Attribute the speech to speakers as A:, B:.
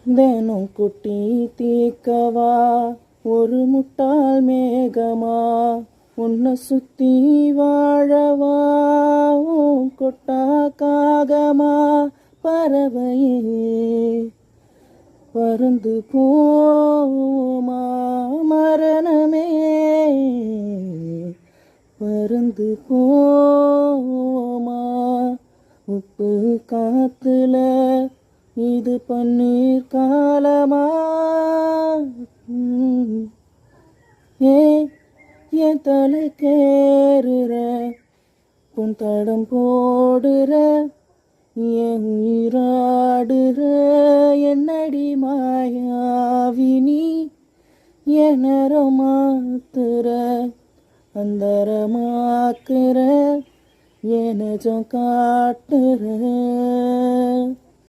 A: தினம் குட்டி தீக்கவா ஒரு முட்டாள் மேகமா உன்னை சுத்தி வாழவா உன் கொட்டா காகமா பறவையே பறந்து போமா மரணமே பறந்து போமா உப்பு காத்துல இது பன்னீர் காலமா என் தலை கேறுற உன் தடம் போடுற என் உயிராடுற என்னடி மாயாவினி என்னரம் மாத்துற அந்தரமாக்குற எனஜம் காட்டுற